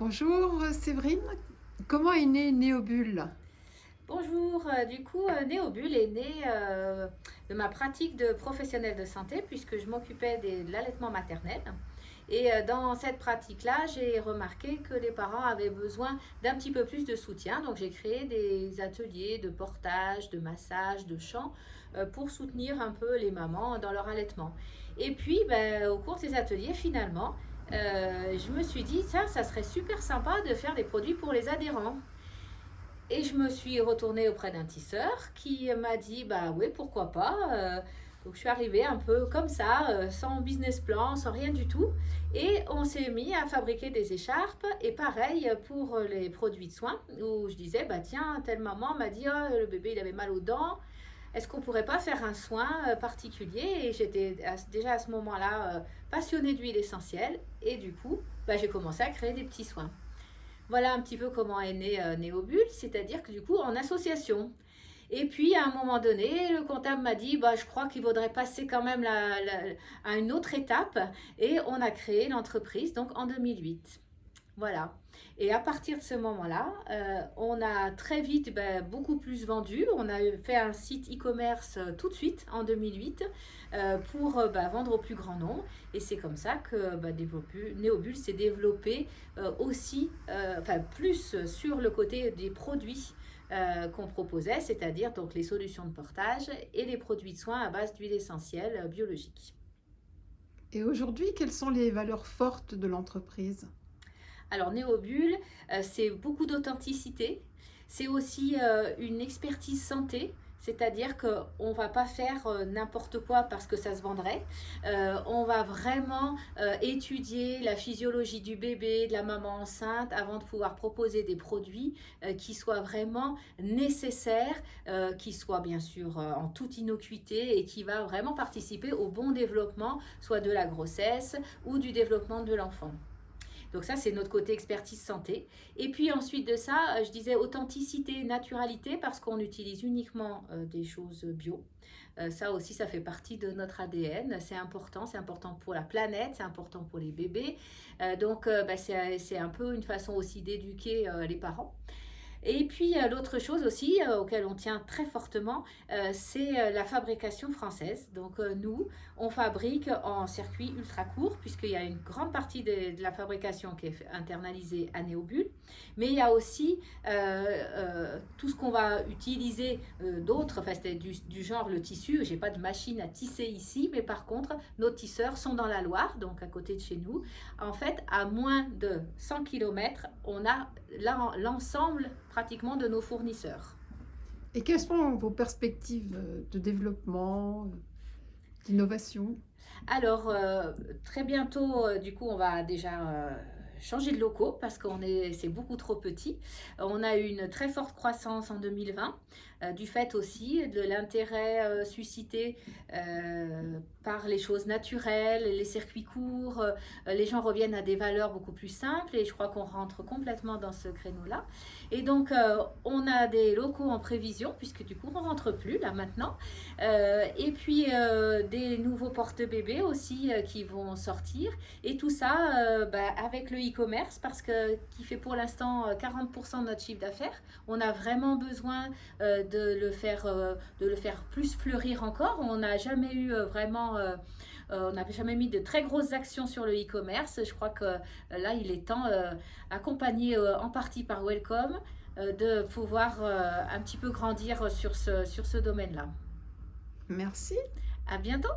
Bonjour Séverine, comment est né Néobule? Bonjour, Néobule est né de ma pratique de professionnelle de santé puisque je m'occupais de l'allaitement maternel. Et dans cette pratique-là, j'ai remarqué que les parents avaient besoin d'un petit peu plus de soutien. Donc j'ai créé des ateliers de portage, de massage, de chant pour soutenir un peu les mamans dans leur allaitement. Et puis, au cours de ces ateliers, finalement, je me suis dit, ça serait super sympa de faire des produits pour les adhérents. Et je me suis retournée auprès d'un tisseur qui m'a dit, bah oui, pourquoi pas. Donc je suis arrivée un peu comme ça, sans business plan, sans rien du tout. Et on s'est mis à fabriquer des écharpes. Et pareil pour les produits de soins, où je disais, bah tiens, telle maman m'a dit, oh, le bébé il avait mal aux dents. Est-ce qu'on pourrait pas faire un soin particulier? Et j'étais déjà à ce moment-là passionnée d'huile essentielle. Et du coup, j'ai commencé à créer des petits soins. Voilà un petit peu comment est né Néobule, c'est-à-dire que du coup en association. Et puis à un moment donné, le comptable m'a dit, je crois qu'il faudrait passer quand même à une autre étape. Et on a créé l'entreprise donc en 2008. Voilà. Et à partir de ce moment-là, on a très vite beaucoup plus vendu. On a fait un site e-commerce tout de suite en 2008 pour vendre au plus grand nombre. Et c'est comme ça que Néobule s'est développé aussi, plus sur le côté des produits qu'on proposait, c'est-à-dire donc les solutions de portage et les produits de soins à base d'huile essentielle biologique. Et aujourd'hui, quelles sont les valeurs fortes de l'entreprise? Alors Néobule, c'est beaucoup d'authenticité. C'est aussi une expertise santé. C'est-à-dire qu'on ne va pas faire n'importe quoi parce que ça se vendrait. On va vraiment étudier la physiologie du bébé, de la maman enceinte, avant de pouvoir proposer des produits qui soient vraiment nécessaires, qui soient bien sûr en toute innocuité et qui va vraiment participer au bon développement, soit de la grossesse ou du développement de l'enfant. Donc ça, c'est notre côté expertise santé. Et puis ensuite de ça, je disais authenticité, naturalité, parce qu'on utilise uniquement des choses bio. Ça aussi, ça fait partie de notre ADN. C'est important pour la planète, c'est important pour les bébés. C'est un peu une façon aussi d'éduquer les parents. Et puis l'autre chose aussi auquel on tient très fortement, c'est la fabrication française. Donc nous, on fabrique en circuit ultra court, puisqu'il y a une grande partie de la fabrication qui est internalisée à Néobule. Mais il y a aussi tout ce qu'on va utiliser d'autres, enfin c'est du genre le tissu. J'ai pas de machine à tisser ici, mais par contre, nos tisseurs sont dans la Loire, donc à côté de chez nous. En fait, à moins de 100 km, on a l'ensemble pratiquement de nos fournisseurs. Et quelles sont vos perspectives de développement, d'innovation? Alors, très bientôt, du coup, on va déjà changer de locaux parce c'est beaucoup trop petit. On a eu une très forte croissance en 2020, du fait aussi de l'intérêt suscité par les choses naturelles, les circuits courts. Les gens reviennent à des valeurs beaucoup plus simples et je crois qu'on rentre complètement dans ce créneau-là. Et donc, on a des locaux en prévision puisque du coup, on rentre plus là maintenant. Et puis, des nouveaux porte-bébés aussi qui vont sortir. Et tout ça avec le e-commerce parce que qui fait pour l'instant 40% de notre chiffre d'affaires. On a vraiment besoin de le faire plus fleurir encore. On n'a jamais eu on n'a jamais mis de très grosses actions sur le e-commerce. Je crois que là, il est temps, accompagné en partie par Welcome, de pouvoir un petit peu grandir sur ce domaine-là. Merci. À bientôt!